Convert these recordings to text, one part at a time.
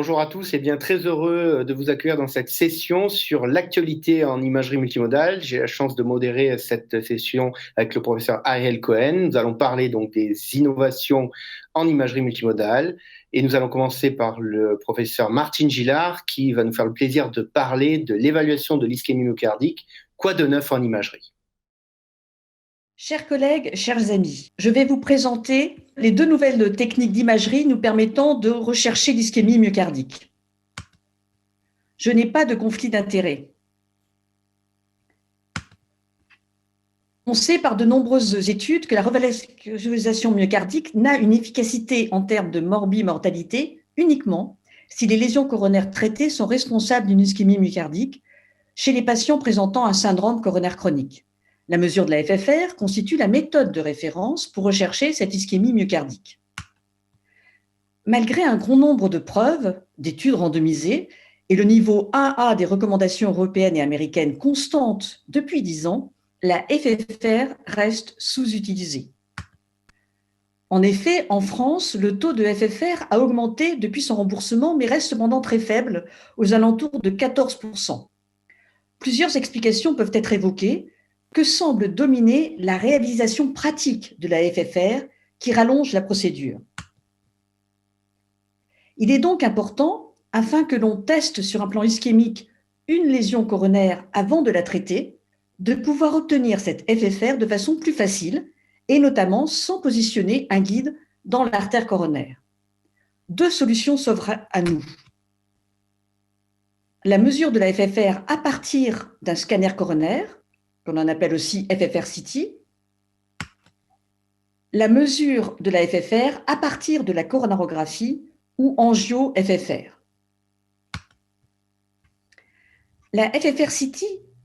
Bonjour à tous et bien très heureux de vous accueillir dans cette session sur l'actualité en imagerie multimodale. J'ai la chance de modérer cette session avec le professeur Ariel Cohen. Nous allons parler donc des innovations en imagerie multimodale et nous allons commencer par le professeur Martine Gillard qui va nous faire le plaisir de parler de l'évaluation de l'ischémie myocardique. Quoi de neuf en imagerie? Chers collègues, chers amis, je vais vous présenter les deux nouvelles techniques d'imagerie nous permettant de rechercher l'ischémie myocardique. Je n'ai pas de conflit d'intérêt. On sait par de nombreuses études que la revascularisation myocardique n'a une efficacité en termes de morbimortalité uniquement si les lésions coronaires traitées sont responsables d'une ischémie myocardique chez les patients présentant un syndrome coronaire chronique. La mesure de la FFR constitue la méthode de référence pour rechercher cette ischémie myocardique. Malgré un grand nombre de preuves, d'études randomisées, et le niveau 1A des recommandations européennes et américaines constantes depuis 10 ans, la FFR reste sous-utilisée. En effet, en France, le taux de FFR a augmenté depuis son remboursement, mais reste cependant très faible, aux alentours de 14%. Plusieurs explications peuvent être évoquées, que semble dominer la réalisation pratique de la FFR qui rallonge la procédure. Il est donc important, afin que l'on teste sur un plan ischémique une lésion coronaire avant de la traiter, de pouvoir obtenir cette FFR de façon plus facile et notamment sans positionner un guide dans l'artère coronaire. Deux solutions s'offrent à nous. La mesure de la FFR à partir d'un scanner coronaire, qu'on en appelle aussi FFR-CT, la mesure de la FFR à partir de la coronarographie ou angio-FFR. La FFR-CT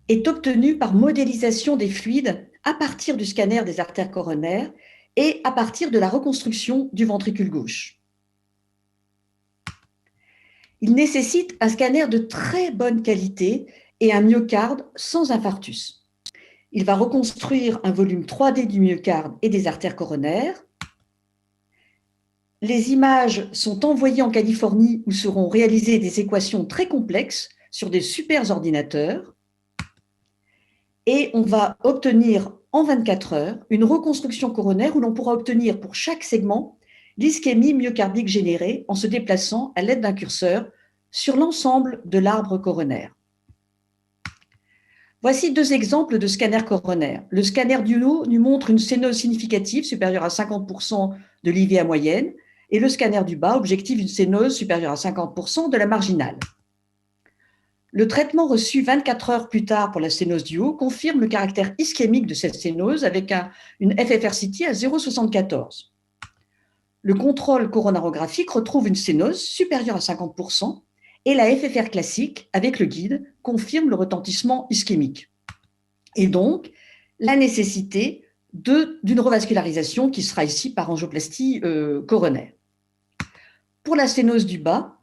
est obtenue par modélisation des fluides à partir du scanner des artères coronaires et à partir de la reconstruction du ventricule gauche. Il nécessite un scanner de très bonne qualité et un myocarde sans infarctus. Il va reconstruire un volume 3D du myocarde et des artères coronaires. Les images sont envoyées en Californie où seront réalisées des équations très complexes sur des super ordinateurs. Et on va obtenir en 24 heures une reconstruction coronaire où l'on pourra obtenir pour chaque segment l'ischémie myocardique générée en se déplaçant à l'aide d'un curseur sur l'ensemble de l'arbre coronaire. Voici deux exemples de scanners coronaires. Le scanner du haut nous montre une sténose significative supérieure à 50% de l'IVA moyenne et le scanner du bas objective une sténose supérieure à 50% de la marginale. Le traitement reçu 24 heures plus tard pour la sténose du haut confirme le caractère ischémique de cette sténose avec une FFR-CT à 0,74. Le contrôle coronarographique retrouve une sténose supérieure à 50% et la FFR classique, avec le guide, confirme le retentissement ischémique. Et donc, la nécessité d'une revascularisation qui sera ici par angioplastie coronaire. Pour la sténose du bas,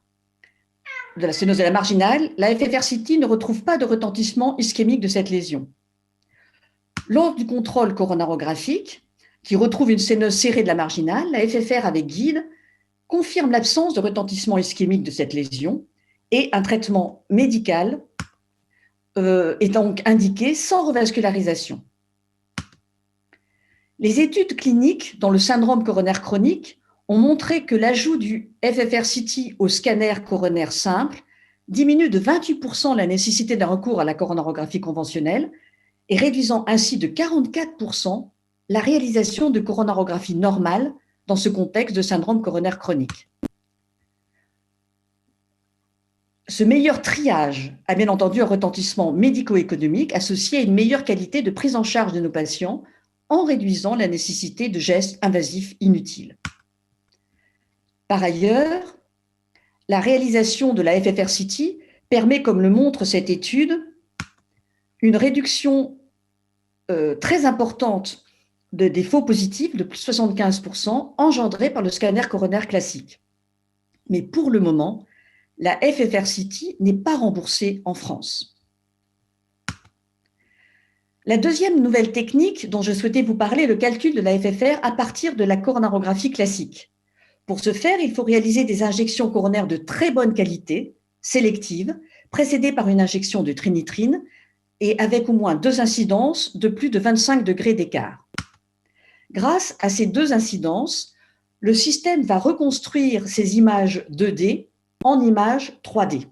de la sténose de la marginale, la FFR-CT ne retrouve pas de retentissement ischémique de cette lésion. Lors du contrôle coronarographique, qui retrouve une sténose serrée de la marginale, la FFR avec guide confirme l'absence de retentissement ischémique de cette lésion et un traitement médical est donc indiqué sans revascularisation. Les études cliniques dans le syndrome coronaire chronique ont montré que l'ajout du FFR-CT au scanner coronaire simple diminue de 28% la nécessité d'un recours à la coronarographie conventionnelle et réduisant ainsi de 44% la réalisation de coronarographie normale dans ce contexte de syndrome coronaire chronique. Ce meilleur triage a bien entendu un retentissement médico-économique associé à une meilleure qualité de prise en charge de nos patients en réduisant la nécessité de gestes invasifs inutiles. Par ailleurs, la réalisation de la FFR-CT permet, comme le montre cette étude, une réduction très importante des faux positifs de plus de 75% engendrés par le scanner coronaire classique. Mais pour le moment, la FFR-CT n'est pas remboursée en France. La deuxième nouvelle technique dont je souhaitais vous parler est le calcul de la FFR à partir de la coronarographie classique. Pour ce faire, il faut réaliser des injections coronaires de très bonne qualité, sélectives, précédées par une injection de trinitrine et avec au moins 2 incidences de plus de 25 degrés d'écart. Grâce à ces 2 incidences, le système va reconstruire ces images 2D en images 3D,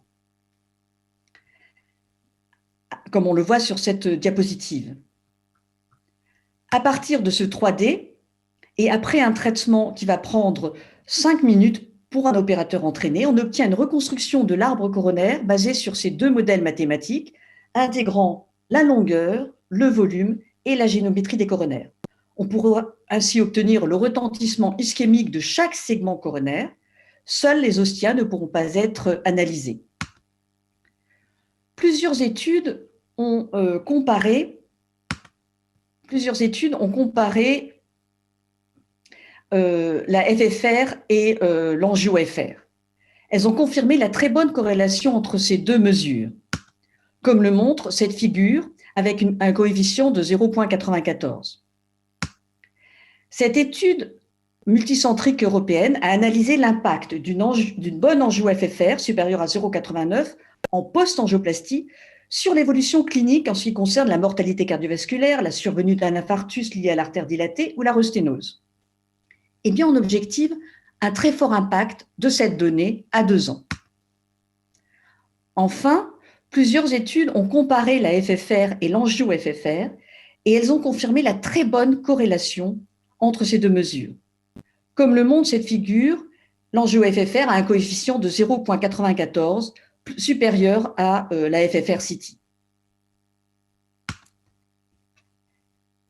comme on le voit sur cette diapositive. À partir de ce 3D, et après un traitement qui va prendre 5 minutes pour un opérateur entraîné, on obtient une reconstruction de l'arbre coronaire basée sur ces 2 modèles mathématiques, intégrant la longueur, le volume et la géométrie des coronaires. On pourra ainsi obtenir le retentissement ischémique de chaque segment coronaire. Seuls les ostia ne pourront pas être analysés. Plusieurs études ont comparé la FFR et l'angio-FR. Elles ont confirmé la très bonne corrélation entre ces 2 mesures, comme le montre cette figure avec un coefficient de 0,94. Cette étude multicentrique européenne a analysé l'impact d'une bonne angio-FFR supérieure à 0,89 en post-angioplastie sur l'évolution clinique en ce qui concerne la mortalité cardiovasculaire, la survenue d'un infarctus lié à l'artère dilatée ou la rosténose. Eh bien, on objective un très fort impact de cette donnée à 2 ans. Enfin, plusieurs études ont comparé la FFR et l'angio-FFR et elles ont confirmé la très bonne corrélation entre ces 2 mesures. Comme le montre cette figure, l'angio-FFR a un coefficient de 0,94 supérieur à la FFR-CT.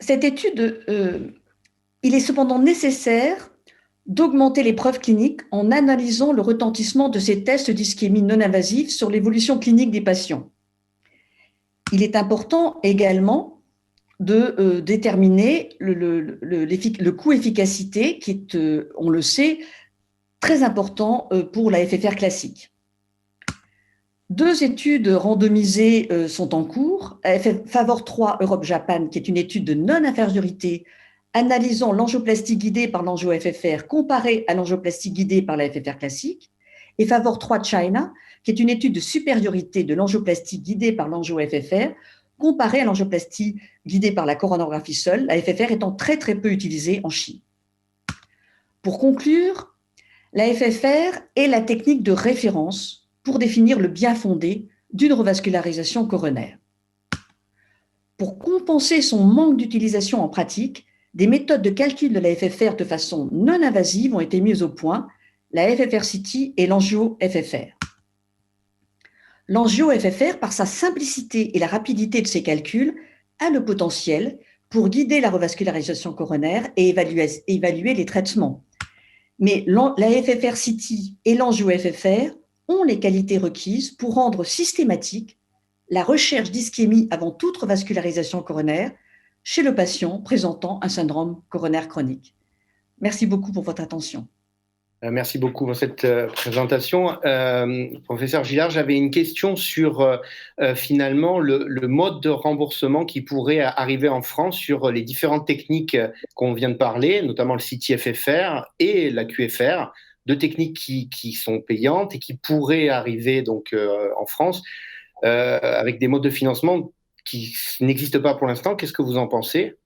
Cette étude, il est cependant nécessaire d'augmenter les preuves cliniques en analysant le retentissement de ces tests d'ischémie non invasive sur l'évolution clinique des patients. Il est important également de déterminer le coût-efficacité qui est, on le sait, très important pour la FFR classique. 2 études randomisées sont en cours. Favor 3 Europe-Japan, qui est une étude de non-infériorité analysant l'angioplastie guidée par l'angio-FFR comparée à l'angioplastie guidée par la FFR classique, et Favor 3 China, qui est une étude de supériorité de l'angioplastie guidée par l'angio-FFR comparée à l'angioplastie guidée par la coronographie seule, la FFR étant très très peu utilisée en Chine. Pour conclure, la FFR est la technique de référence pour définir le bien fondé d'une revascularisation coronaire. Pour compenser son manque d'utilisation en pratique, des méthodes de calcul de la FFR de façon non invasive ont été mises au point, la FFR-CT et l'angio-FFR. L'angio-FFR, par sa simplicité et la rapidité de ses calculs, a le potentiel pour guider la revascularisation coronaire et évaluer les traitements. Mais la FFR-CT et l'angio-FFR ont les qualités requises pour rendre systématique la recherche d'ischémie avant toute revascularisation coronaire chez le patient présentant un syndrome coronaire chronique. Merci beaucoup pour votre attention. Merci beaucoup pour cette présentation. Professeur Gillard, j'avais une question sur finalement le mode de remboursement qui pourrait arriver en France sur les différentes techniques qu'on vient de parler, notamment le CT-FFR et la QFR, 2 techniques qui sont payantes et qui pourraient arriver donc en France avec des modes de financement qui n'existent pas pour l'instant. Qu'est-ce que vous en pensez ?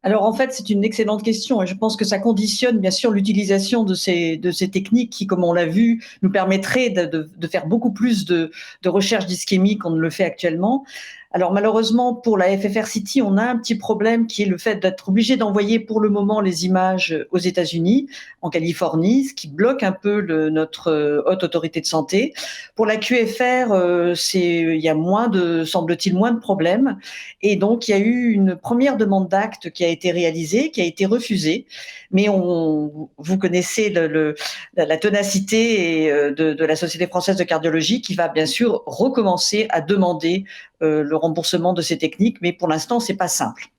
Alors en fait, c'est une excellente question et je pense que ça conditionne bien sûr l'utilisation de ces techniques qui, comme on l'a vu, nous permettraient de faire beaucoup plus de recherche d'ischémie qu'on ne le fait actuellement. Alors malheureusement, pour la FFR-CT, on a un petit problème qui est le fait d'être obligé d'envoyer pour le moment les images aux États-Unis, en Californie, ce qui bloque un peu notre haute autorité de santé. Pour la QFR, il y a semble-t-il, moins de problèmes. Et donc, il y a eu une première demande d'acte qui a été réalisée, qui a été refusée. Mais vous connaissez la ténacité de la Société française de cardiologie qui va bien sûr recommencer à demander le remboursement de ces techniques, mais pour l'instant, c'est pas simple.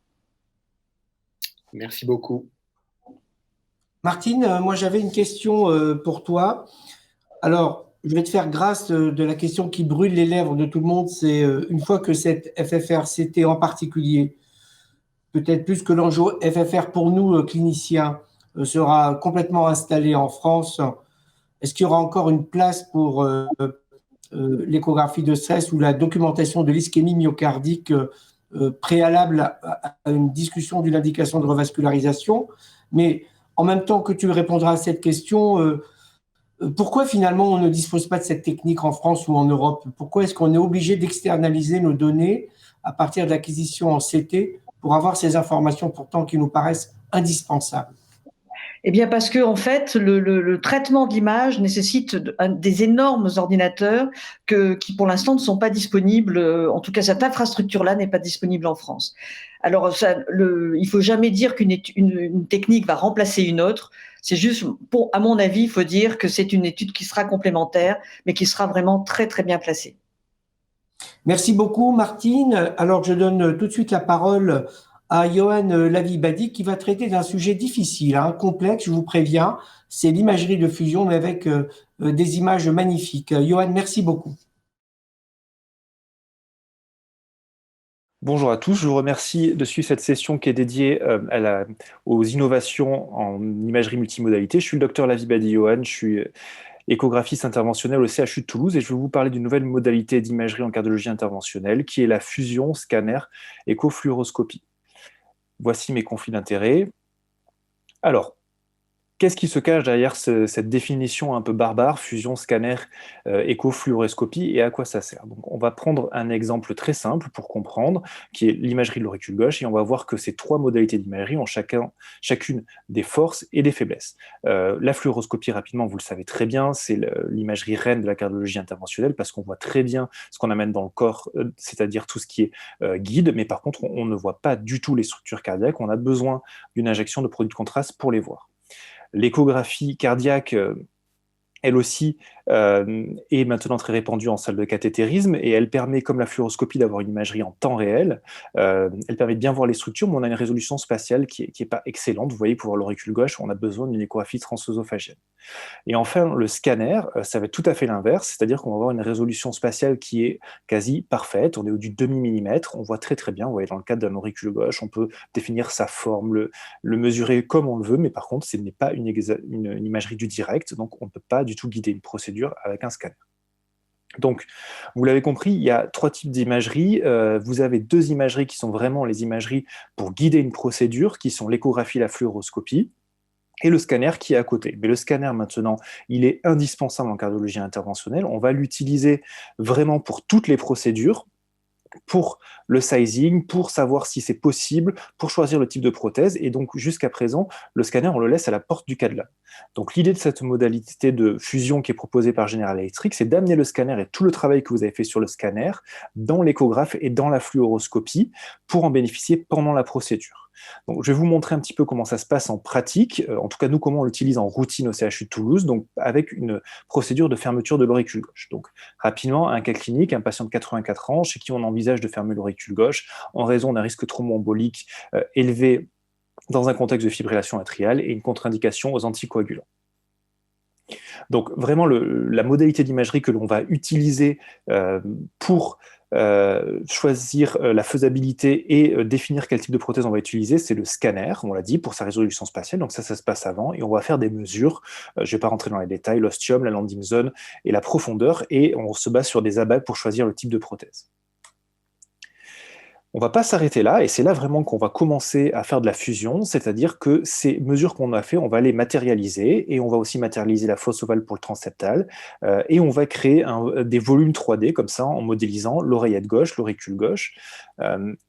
Merci beaucoup. Martine, moi j'avais une question pour toi. Alors, je vais te faire grâce de la question qui brûle les lèvres de tout le monde. C'est une fois que cette FFR-CT en particulier, peut-être plus que l'angio FFR pour nous, cliniciens, sera complètement installé en France, est-ce qu'il y aura encore une place pour l'échographie de stress ou la documentation de l'ischémie myocardique préalable à une discussion d'une indication de revascularisation? Mais en même temps que tu répondras à cette question, pourquoi finalement on ne dispose pas de cette technique en France ou en Europe? Pourquoi est-ce qu'on est obligé d'externaliser nos données à partir de l'acquisition en CT pour avoir ces informations pourtant qui nous paraissent indispensables? Eh bien, parce que en fait, le traitement de l'image nécessite des énormes ordinateurs qui, pour l'instant, ne sont pas disponibles. En tout cas, cette infrastructure-là n'est pas disponible en France. Alors, il faut jamais dire une technique va remplacer une autre. C'est juste, à mon avis, il faut dire que c'est une étude qui sera complémentaire, mais qui sera vraiment très, très bien placée. Merci beaucoup, Martine. Alors, je donne tout de suite la parole à Johan Lavibadi qui va traiter d'un sujet difficile, complexe, je vous préviens. C'est l'imagerie de fusion, mais avec des images magnifiques. Johan, merci beaucoup. Bonjour à tous, je vous remercie de suivre cette session qui est dédiée aux innovations en imagerie multimodalité. Je suis le docteur Lavibadi Johan, je suis échographiste interventionnel au CHU de Toulouse et je vais vous parler d'une nouvelle modalité d'imagerie en cardiologie interventionnelle qui est la fusion scanner échofluoroscopie. Voici mes conflits d'intérêts. Alors, qu'est-ce qui se cache derrière cette définition un peu barbare, fusion, scanner, échofluoroscopie, et à quoi ça sert? Donc, on va prendre un exemple très simple pour comprendre, qui est l'imagerie de l'auricule gauche, et on va voir que ces trois modalités d'imagerie ont chacune des forces et des faiblesses. La fluoroscopie, rapidement, vous le savez très bien, c'est l'imagerie reine de la cardiologie interventionnelle, parce qu'on voit très bien ce qu'on amène dans le corps, c'est-à-dire tout ce qui est guide, mais par contre, on ne voit pas du tout les structures cardiaques, on a besoin d'une injection de produits de contraste pour les voir. L'échographie cardiaque, elle aussi, est maintenant très répandue en salle de cathétérisme et elle permet, comme la fluoroscopie, d'avoir une imagerie en temps réel. Elle permet de bien voir les structures, mais on a une résolution spatiale qui est pas excellente. Vous voyez, pour voir l'auricule gauche, on a besoin d'une échographie transœsophagienne. Et enfin, le scanner, ça va être tout à fait l'inverse, c'est-à-dire qu'on va avoir une résolution spatiale qui est quasi parfaite. On est au du demi-millimètre, on voit très très bien. Vous voyez, dans le cadre d'un auricule gauche, on peut définir sa forme, le mesurer comme on le veut, mais par contre, ce n'est pas une imagerie du direct, donc on ne peut pas du tout guider une procédure avec un scanner. Donc, vous l'avez compris, il y a trois types d'imagerie. Vous avez deux imageries qui sont vraiment les imageries pour guider une procédure, qui sont l'échographie et la fluoroscopie, et le scanner qui est à côté. Mais le scanner, maintenant, il est indispensable en cardiologie interventionnelle. On va l'utiliser vraiment pour toutes les procédures, pour le sizing, pour savoir si c'est possible, pour choisir le type de prothèse. Et donc, jusqu'à présent, le scanner, on le laisse à la porte du CAD lab. Donc, l'idée de cette modalité de fusion qui est proposée par General Electric, c'est d'amener le scanner et tout le travail que vous avez fait sur le scanner dans l'échographe et dans la fluoroscopie pour en bénéficier pendant la procédure. Donc, je vais vous montrer un petit peu comment ça se passe en pratique, en tout cas nous, comment on l'utilise en routine au CHU de Toulouse, donc avec une procédure de fermeture de l'auricule gauche. Donc rapidement, un cas clinique, un patient de 84 ans chez qui on envisage de fermer l'auricule gauche en raison d'un risque thromboembolique élevé dans un contexte de fibrillation atriale et une contre-indication aux anticoagulants. Donc vraiment, la modalité d'imagerie que l'on va utiliser pour choisir la faisabilité et définir quel type de prothèse on va utiliser, c'est le scanner, on l'a dit, pour sa résolution spatiale. Donc ça se passe avant et on va faire des mesures. Je ne vais pas rentrer dans les détails, l'ostium, la landing zone et la profondeur, et on se base sur des abats pour choisir le type de prothèse. On ne va pas s'arrêter là, et c'est là vraiment qu'on va commencer à faire de la fusion, c'est-à-dire que ces mesures qu'on a fait, on va les matérialiser, et on va aussi matérialiser la fosse ovale pour le transseptal, et on va créer des volumes 3D, comme ça, en modélisant l'oreillette gauche, l'auricule gauche,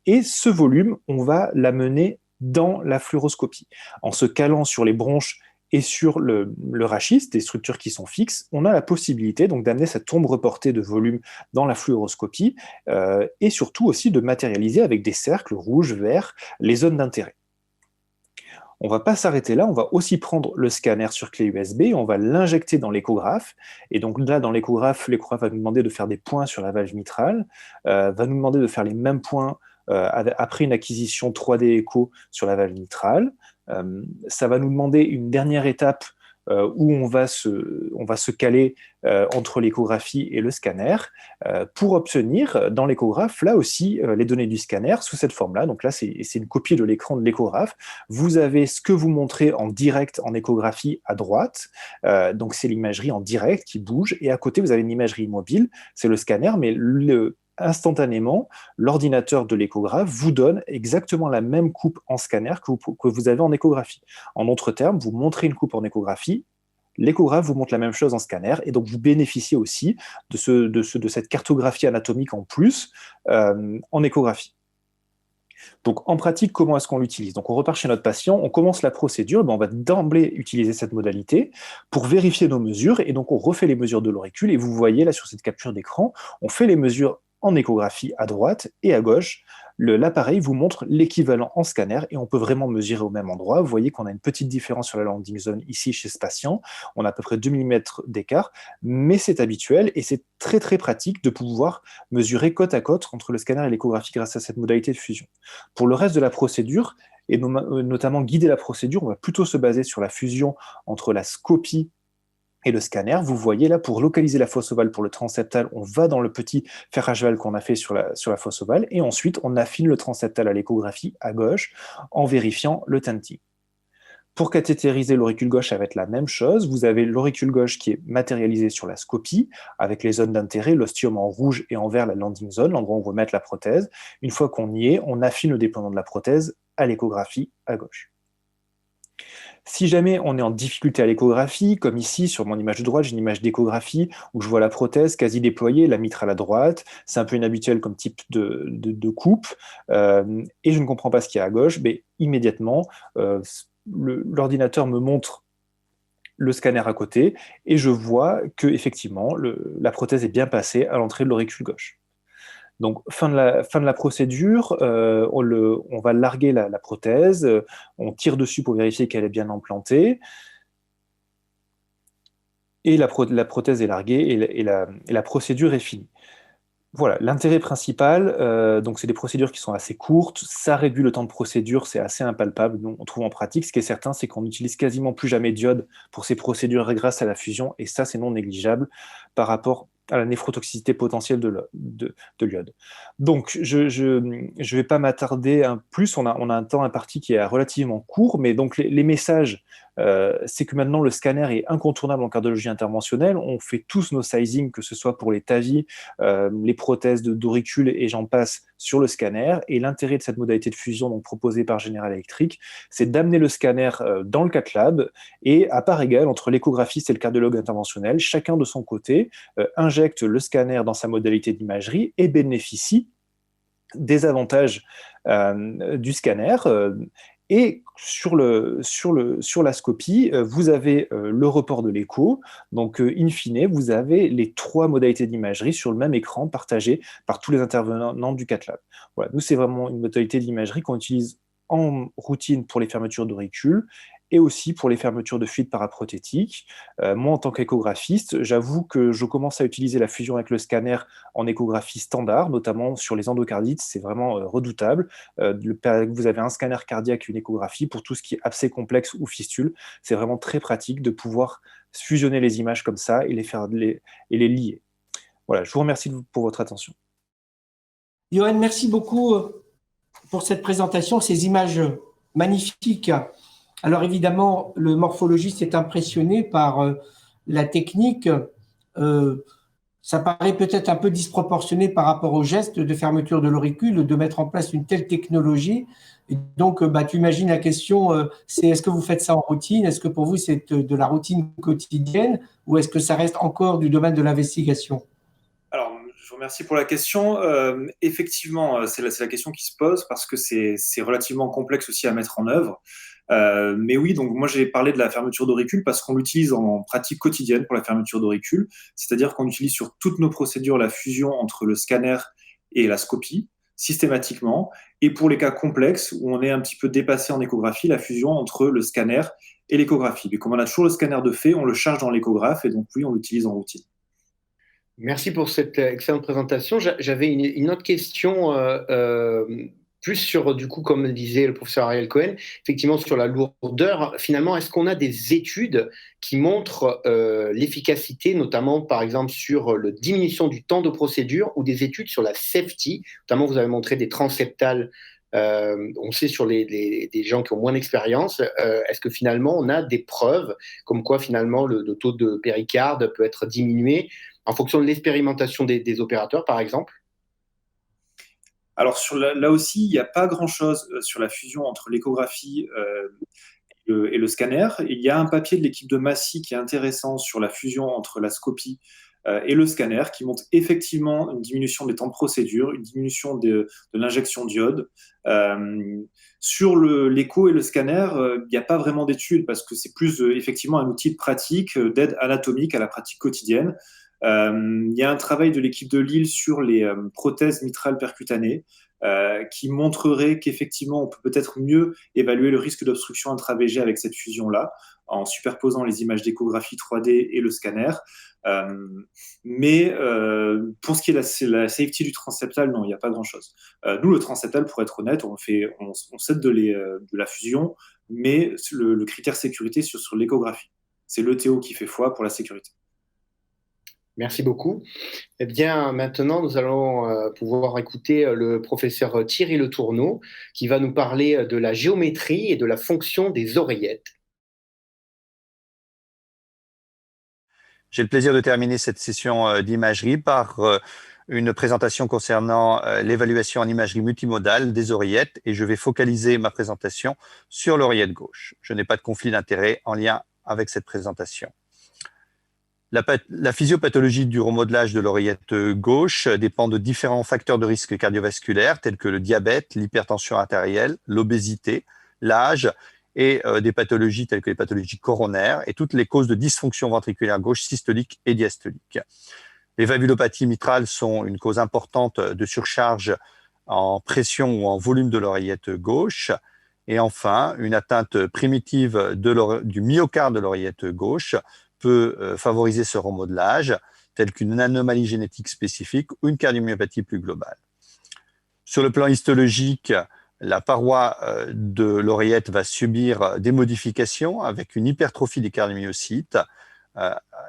et ce volume, on va l'amener dans la fluoroscopie, en se calant sur les bronches et sur le rachis, des structures qui sont fixes, on a la possibilité donc d'amener cette ombre reportée de volume dans la fluoroscopie et surtout aussi de matérialiser avec des cercles rouges, verts, les zones d'intérêt. On ne va pas s'arrêter là, on va aussi prendre le scanner sur clé USB, on va l'injecter dans l'échographe, et donc là, dans l'échographe va nous demander de faire des points sur la valve mitrale, va nous demander de faire les mêmes points après une acquisition 3D écho sur la valve mitrale. Ça va nous demander une dernière étape où on va se caler entre l'échographie et le scanner pour obtenir dans l'échographe, là aussi, les données du scanner sous cette forme-là. Donc là, c'est une copie de l'écran de l'échographe. Vous avez ce que vous montrez en direct en échographie à droite. Donc c'est l'imagerie en direct qui bouge. Et à côté, vous avez une imagerie mobile, c'est le scanner, mais instantanément, l'ordinateur de l'échographe vous donne exactement la même coupe en scanner que vous avez en échographie. En d'autres termes, vous montrez une coupe en échographie, l'échographe vous montre la même chose en scanner, et donc vous bénéficiez aussi de cette cartographie anatomique en plus en échographie. Donc en pratique, comment est-ce qu'on l'utilise? Donc on repart chez notre patient, on commence la procédure, on va d'emblée utiliser cette modalité pour vérifier nos mesures, et donc on refait les mesures de l'auricule, et vous voyez là sur cette capture d'écran, on fait les mesures en échographie à droite et à gauche. L'appareil vous montre l'équivalent en scanner et on peut vraiment mesurer au même endroit. Vous voyez qu'on a une petite différence sur la landing zone ici chez ce patient. On a à peu près 2 mm d'écart, mais c'est habituel et c'est très très pratique de pouvoir mesurer côte à côte entre le scanner et l'échographie grâce à cette modalité de fusion. Pour le reste de la procédure, et notamment guider la procédure, on va plutôt se baser sur la fusion entre la scopie et le scanner. Vous voyez là, pour localiser la fosse ovale pour le transseptal, on va dans le petit fer à cheval qu'on a fait sur la fosse ovale, et ensuite on affine le transseptal à l'échographie à gauche en vérifiant le tenting. Pour cathétériser l'auricule gauche, ça va être la même chose. Vous avez l'auricule gauche qui est matérialisé sur la scopie, avec les zones d'intérêt, l'ostium en rouge et en vert, la landing zone, l'endroit où on va mettre la prothèse. Une fois qu'on y est, on affine le déploiement de la prothèse à l'échographie à gauche. Si jamais on est en difficulté à l'échographie, comme ici sur mon image de droite, j'ai une image d'échographie où je vois la prothèse quasi déployée, la mitre à la droite, c'est un peu inhabituel comme type de coupe, et je ne comprends pas ce qu'il y a à gauche, mais immédiatement, l'ordinateur me montre le scanner à côté, et je vois que effectivement la prothèse est bien passée à l'entrée de l'auricule gauche. Donc, fin de la procédure, on va larguer la prothèse, on tire dessus pour vérifier qu'elle est bien implantée, et la prothèse est larguée et la procédure est finie. Voilà, l'intérêt principal, donc c'est des procédures qui sont assez courtes, ça réduit le temps de procédure, c'est assez impalpable, on trouve en pratique. Ce qui est certain, c'est qu'on n'utilise quasiment plus jamais d'iode pour ces procédures grâce à la fusion, et ça, c'est non négligeable par rapport à la néphrotoxicité potentielle de l'iode. Donc, je vais pas m'attarder plus, on a un temps imparti qui est relativement court, mais donc les messages, c'est que maintenant le scanner est incontournable en cardiologie interventionnelle. On fait tous nos sizing, que ce soit pour les TAVI, les prothèses d'auricule et j'en passe, sur le scanner. Et l'intérêt de cette modalité de fusion donc proposée par General Electric, c'est d'amener le scanner dans le cath lab et à part égale entre l'échographiste et le cardiologue interventionnel, chacun de son côté injecte le scanner dans sa modalité d'imagerie et bénéficie des avantages du scanner. Et sur la scopie, vous avez le report de l'écho. Donc, in fine, vous avez les 3 modalités d'imagerie sur le même écran partagées par tous les intervenants du cath lab. Voilà, nous, c'est vraiment une modalité d'imagerie qu'on utilise en routine pour les fermetures d'auricules et aussi pour les fermetures de fuites paraprothétiques. Moi, en tant qu'échographiste, j'avoue que je commence à utiliser la fusion avec le scanner en échographie standard, notamment sur les endocardites, c'est vraiment redoutable. Vous avez un scanner cardiaque et une échographie pour tout ce qui est abcès complexe ou fistule. C'est vraiment très pratique de pouvoir fusionner les images comme ça et les lier. Voilà, je vous remercie pour votre attention. Johan, merci beaucoup pour cette présentation, ces images magnifiques. Alors évidemment, le morphologiste est impressionné par la technique. Ça paraît peut-être un peu disproportionné par rapport au geste de fermeture de l'auricule, de mettre en place une telle technologie. Et donc, tu imagines la question, c'est est-ce que vous faites ça en routine? Est-ce que pour vous, c'est de la routine quotidienne ou est-ce que ça reste encore du domaine de l'investigation? Alors, je vous remercie pour la question. Effectivement, c'est la question qui se pose parce que c'est relativement complexe aussi à mettre en œuvre. Mais oui, donc moi j'ai parlé de la fermeture d'auricule parce qu'on l'utilise en pratique quotidienne pour la fermeture d'auricule, c'est-à-dire qu'on utilise sur toutes nos procédures la fusion entre le scanner et la scopie systématiquement, et pour les cas complexes où on est un petit peu dépassé en échographie, la fusion entre le scanner et l'échographie. Mais comme on a toujours le scanner de fait, on le charge dans l'échographe et donc oui, on l'utilise en routine. Merci pour cette excellente présentation. J'avais une autre question plus sur, du coup, comme le disait le professeur Ariel Cohen, effectivement sur la lourdeur, finalement, est-ce qu'on a des études qui montrent l'efficacité, notamment par exemple sur la diminution du temps de procédure ou des études sur la safety, notamment vous avez montré des transseptales, on sait sur des gens qui ont moins d'expérience, est-ce que finalement on a des preuves comme quoi finalement le taux de péricarde peut être diminué en fonction de l'expérimentation des opérateurs par exemple? Alors là aussi, il n'y a pas grand-chose sur la fusion entre l'échographie et le scanner. Il y a un papier de l'équipe de Massy qui est intéressant sur la fusion entre la scopie et le scanner, qui montre effectivement une diminution des temps de procédure, une diminution de l'injection d'iode. Sur l'écho et le scanner, il n'y a pas vraiment d'études parce que c'est plus effectivement un outil de pratique, d'aide anatomique à la pratique quotidienne. Il y a un travail de l'équipe de Lille sur les prothèses mitrales percutanées qui montrerait qu'effectivement, on peut peut-être mieux évaluer le risque d'obstruction intravégée avec cette fusion-là, en superposant les images d'échographie 3D et le scanner. Mais pour ce qui est de la safety du transseptal, non, il n'y a pas grand-chose. Nous, le transseptal, pour être honnête, on s'aide de la fusion, mais le critère sécurité sur l'échographie. C'est l'ETO qui fait foi pour la sécurité. Merci beaucoup. Eh bien, maintenant, nous allons pouvoir écouter le professeur Thierry Le Tourneau qui va nous parler de la géométrie et de la fonction des oreillettes. J'ai le plaisir de terminer cette session d'imagerie par une présentation concernant l'évaluation en imagerie multimodale des oreillettes et je vais focaliser ma présentation sur l'oreillette gauche. Je n'ai pas de conflit d'intérêt en lien avec cette présentation. La physiopathologie du remodelage de l'oreillette gauche dépend de différents facteurs de risque cardiovasculaire tels que le diabète, l'hypertension artérielle, l'obésité, l'âge et des pathologies telles que les pathologies coronaires et toutes les causes de dysfonction ventriculaire gauche systolique et diastolique. Les valvulopathies mitrales sont une cause importante de surcharge en pression ou en volume de l'oreillette gauche. Et enfin, une atteinte primitive du myocarde de l'oreillette gauche peut favoriser ce remodelage, tel qu'une anomalie génétique spécifique ou une cardiomyopathie plus globale. Sur le plan histologique, la paroi de l'oreillette va subir des modifications avec une hypertrophie des cardiomyocytes,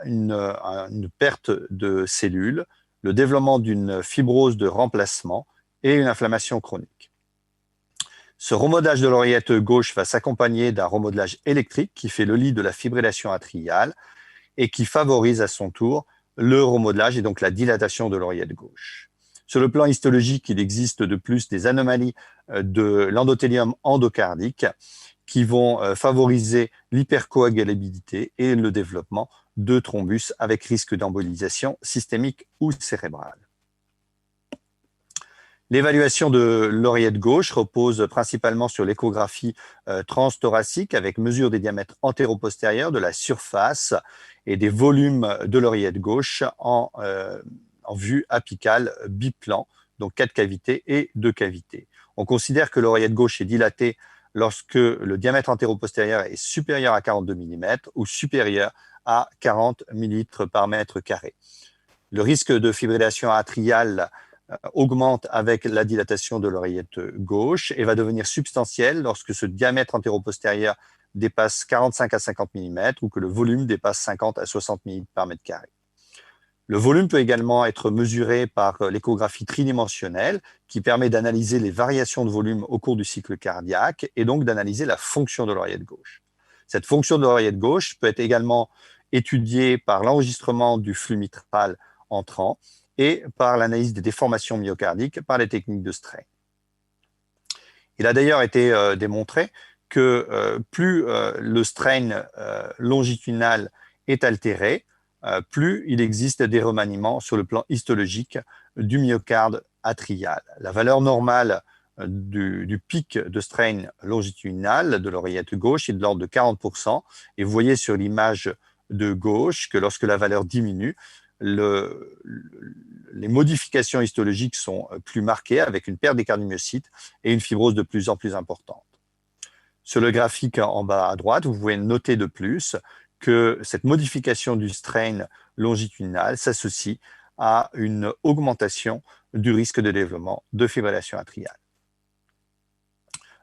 une perte de cellules, le développement d'une fibrose de remplacement et une inflammation chronique. Ce remodelage de l'oreillette gauche va s'accompagner d'un remodelage électrique qui fait le lit de la fibrillation atriale et qui favorise à son tour le remodelage et donc la dilatation de l'oreillette gauche. Sur le plan histologique, il existe de plus des anomalies de l'endothélium endocardique qui vont favoriser l'hypercoagulabilité et le développement de thrombus avec risque d'embolisation systémique ou cérébrale. L'évaluation de l'oreillette gauche repose principalement sur l'échographie transthoracique avec mesure des diamètres antéro-postérieurs de la surface et des volumes de l'oreillette gauche en vue apicale biplan, donc 4 cavités et 2 cavités. On considère que l'oreillette gauche est dilatée lorsque le diamètre antéro-postérieur est supérieur à 42 mm ou supérieur à 40 ml par mètre carré. Le risque de fibrillation atriale augmente avec la dilatation de l'oreillette gauche et va devenir substantiel lorsque ce diamètre antéro-postérieur dépasse 45 à 50 mm ou que le volume dépasse 50 à 60 ml par mètre carré. Le volume peut également être mesuré par l'échographie tridimensionnelle qui permet d'analyser les variations de volume au cours du cycle cardiaque et donc d'analyser la fonction de l'oreillette gauche. Cette fonction de l'oreillette gauche peut être également étudiée par l'enregistrement du flux mitral entrant et par l'analyse des déformations myocardiques par les techniques de strain. Il a d'ailleurs été démontré que plus le strain longitudinal est altéré, plus il existe des remaniements sur le plan histologique du myocarde atrial. La valeur normale du pic de strain longitudinal de l'oreillette gauche est de l'ordre de 40%. Et vous voyez sur l'image de gauche que lorsque la valeur diminue, les modifications histologiques sont plus marquées avec une perte des cardiomyocytes et une fibrose de plus en plus importante. Sur le graphique en bas à droite, vous pouvez noter de plus que cette modification du strain longitudinal s'associe à une augmentation du risque de développement de fibrillation atriale.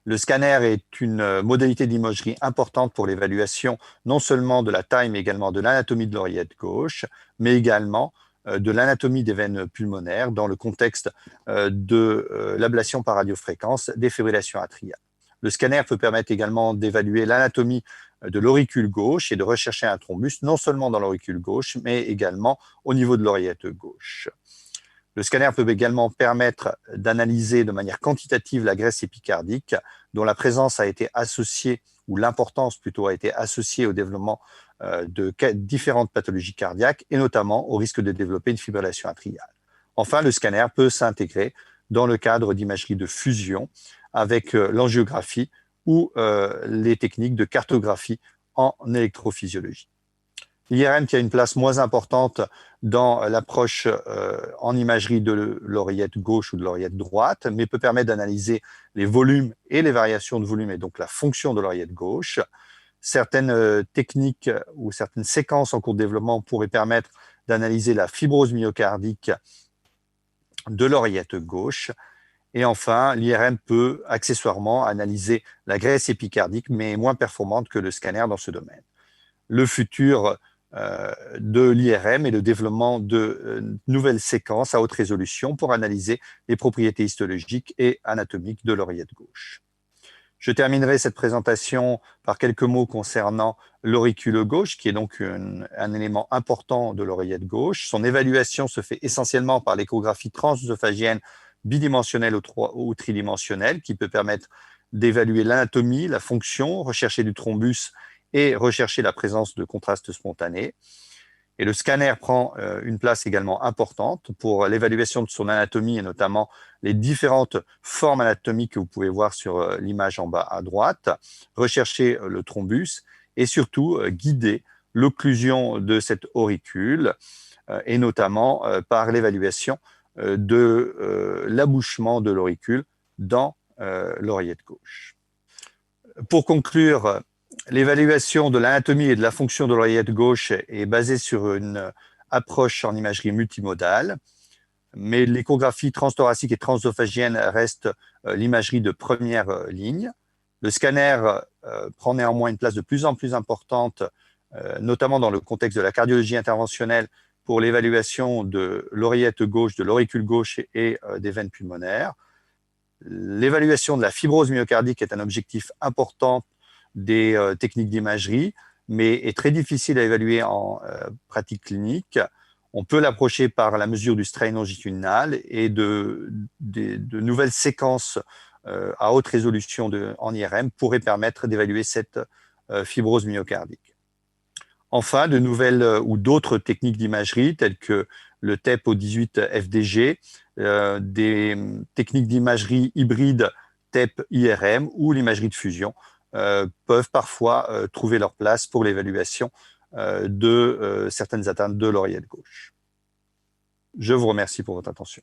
Le scanner est une modalité d'imagerie importante pour l'évaluation non seulement de la taille, mais également de l'anatomie de l'oreillette gauche, mais également de l'anatomie des veines pulmonaires dans le contexte de l'ablation par radiofréquence des fibrillations atriales. Le scanner peut permettre également d'évaluer l'anatomie de l'auricule gauche et de rechercher un thrombus non seulement dans l'auricule gauche, mais également au niveau de l'oreillette gauche. Le scanner peut également permettre d'analyser de manière quantitative la graisse épicardique, dont la présence a été associée, ou l'importance plutôt a été associée au développement de différentes pathologies cardiaques et notamment au risque de développer une fibrillation atriale. Enfin, le scanner peut s'intégrer dans le cadre d'imagerie de fusion avec l'angiographie ou les techniques de cartographie en électrophysiologie. L'IRM qui a une place moins importante dans l'approche en imagerie de l'oreillette gauche ou de l'oreillette droite, mais peut permettre d'analyser les volumes et les variations de volume et donc la fonction de l'oreillette gauche. Certaines techniques ou certaines séquences en cours de développement pourraient permettre d'analyser la fibrose myocardique de l'oreillette gauche. Et enfin, l'IRM peut accessoirement analyser la graisse épicardique, mais est moins performante que le scanner dans ce domaine. Le futur de l'IRM et le développement de nouvelles séquences à haute résolution pour analyser les propriétés histologiques et anatomiques de l'oreillette gauche. Je terminerai cette présentation par quelques mots concernant l'auricule gauche, qui est donc un élément important de l'oreillette gauche. Son évaluation se fait essentiellement par l'échographie transœsophagienne bidimensionnelle ou tridimensionnelle, qui peut permettre d'évaluer l'anatomie, la fonction, rechercher du thrombus et rechercher la présence de contrastes spontanés. Et le scanner prend une place également importante pour l'évaluation de son anatomie et notamment les différentes formes anatomiques que vous pouvez voir sur l'image en bas à droite, rechercher le thrombus et surtout guider l'occlusion de cette auricule et notamment par l'évaluation de l'abouchement de l'auricule dans l'oreillette gauche. Pour conclure, l'évaluation de l'anatomie et de la fonction de l'oreillette gauche est basée sur une approche en imagerie multimodale, mais l'échographie transthoracique et transœsophagienne reste l'imagerie de première ligne. Le scanner prend néanmoins une place de plus en plus importante, notamment dans le contexte de la cardiologie interventionnelle, pour l'évaluation de l'oreillette gauche, de l'auricule gauche et des veines pulmonaires. L'évaluation de la fibrose myocardique est un objectif important des techniques d'imagerie, mais est très difficile à évaluer en pratique clinique. On peut l'approcher par la mesure du strain longitudinal et de nouvelles séquences à haute résolution en IRM pourraient permettre d'évaluer cette fibrose myocardique. Enfin, de nouvelles ou d'autres techniques d'imagerie telles que le TEP-O18-FDG, des techniques d'imagerie hybride TEP-IRM ou l'imagerie de fusion peuvent parfois trouver leur place pour l'évaluation de certaines atteintes de l'oreillette gauche. Je vous remercie pour votre attention.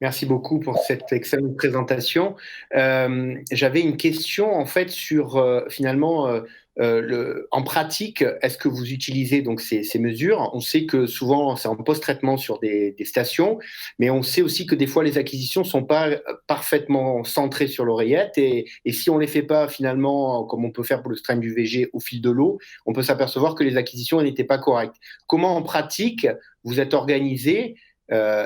Merci beaucoup pour cette excellente présentation. J'avais une question en fait sur finalement en pratique, est-ce que vous utilisez donc ces mesures? On sait que souvent c'est en post-traitement sur des stations, mais on sait aussi que des fois les acquisitions sont pas parfaitement centrées sur l'oreillette et si on les fait pas finalement comme on peut faire pour le strain du VG au fil de l'eau, on peut s'apercevoir que les acquisitions n'étaient pas correctes. Comment en pratique vous êtes organisé?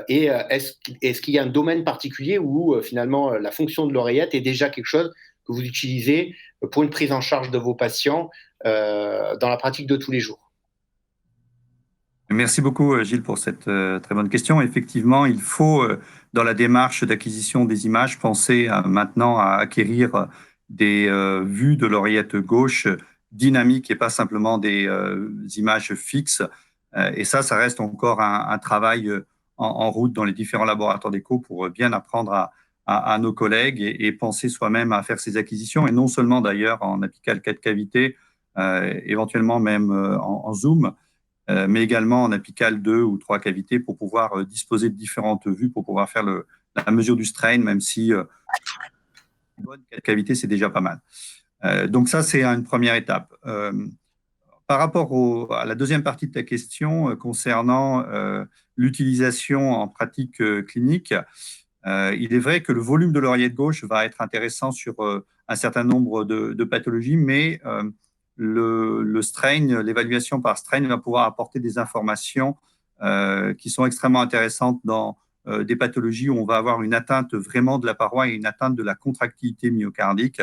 Et est-ce qu'il y a un domaine particulier où finalement la fonction de l'oreillette est déjà quelque chose que vous utilisez pour une prise en charge de vos patients dans la pratique de tous les jours? Merci beaucoup Gilles pour cette très bonne question. Effectivement, il faut dans la démarche d'acquisition des images penser maintenant à acquérir des vues de l'oreillette gauche dynamiques et pas simplement des images fixes. Et ça reste encore un travail en route dans les différents laboratoires d'écho pour bien apprendre à nos collègues et penser soi-même à faire ces acquisitions, et non seulement d'ailleurs en apical 4 cavités, éventuellement même en zoom, mais également en apical 2 ou 3 cavités pour pouvoir disposer de différentes vues, pour pouvoir faire la mesure du strain, même si une bonne 4 cavités, c'est déjà pas mal. Donc ça, c'est une première étape. Par rapport à la deuxième partie de ta question concernant l'utilisation en pratique clinique, Il est vrai que le volume de l'oreillette gauche va être intéressant sur un certain nombre de pathologies, mais le strain, l'évaluation par strain va pouvoir apporter des informations qui sont extrêmement intéressantes dans des pathologies où on va avoir une atteinte vraiment de la paroi et une atteinte de la contractilité myocardique.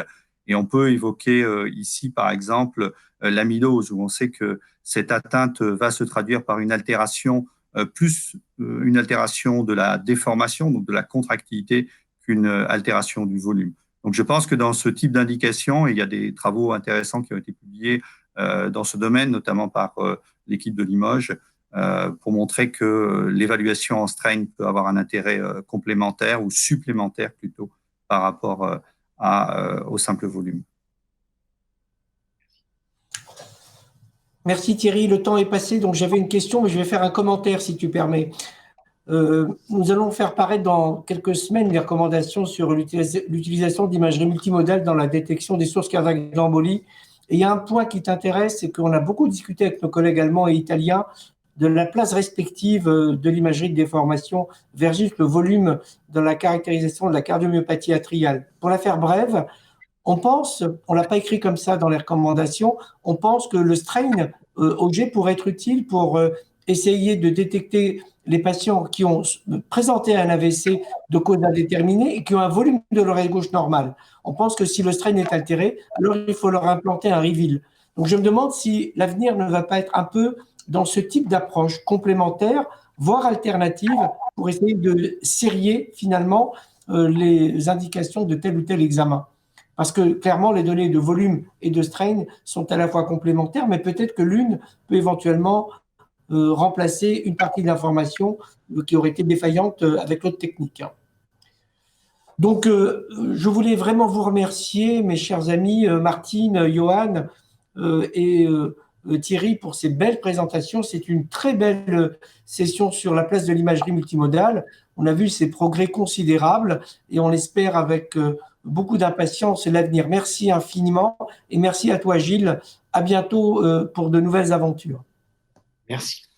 Et on peut évoquer ici, par exemple, l'amylose, où on sait que cette atteinte va se traduire par une altération, plus une altération de la déformation, donc de la contractilité, qu'une altération du volume. Donc je pense que dans ce type d'indication, il y a des travaux intéressants qui ont été publiés dans ce domaine, notamment par l'équipe de Limoges, pour montrer que l'évaluation en strain peut avoir un intérêt complémentaire ou supplémentaire plutôt par rapport au simple volume. Merci Thierry, le temps est passé, donc j'avais une question, mais je vais faire un commentaire si tu permets. Nous allons faire paraître dans quelques semaines des recommandations sur l'utilisation d'imagerie multimodale dans la détection des sources cardiaques d'embolie. Et il y a un point qui t'intéresse, c'est qu'on a beaucoup discuté avec nos collègues allemands et italiens de la place respective de l'imagerie de déformation versus le volume dans la caractérisation de la cardiomyopathie atriale. Pour la faire brève, on pense, on ne l'a pas écrit comme ça dans les recommandations, on pense que le strain OG pourrait être utile pour essayer de détecter les patients qui ont présenté un AVC de cause indéterminée et qui ont un volume de l'oreille gauche normal. On pense que si le strain est altéré, alors il faut leur implanter un reveal. Donc je me demande si l'avenir ne va pas être un peu dans ce type d'approche complémentaire, voire alternative, pour essayer de sérier finalement les indications de tel ou tel examen. Parce que clairement, les données de volume et de strain sont à la fois complémentaires, mais peut-être que l'une peut éventuellement remplacer une partie de l'information qui aurait été défaillante avec l'autre technique. Donc, je voulais vraiment vous remercier, mes chers amis, Martine, Johan et Thierry, pour ces belles présentations. C'est une très belle session sur la place de l'imagerie multimodale. On a vu ces progrès considérables et on l'espère avec beaucoup d'impatience l'avenir. Merci infiniment et merci à toi, Gilles. À bientôt pour de nouvelles aventures. Merci.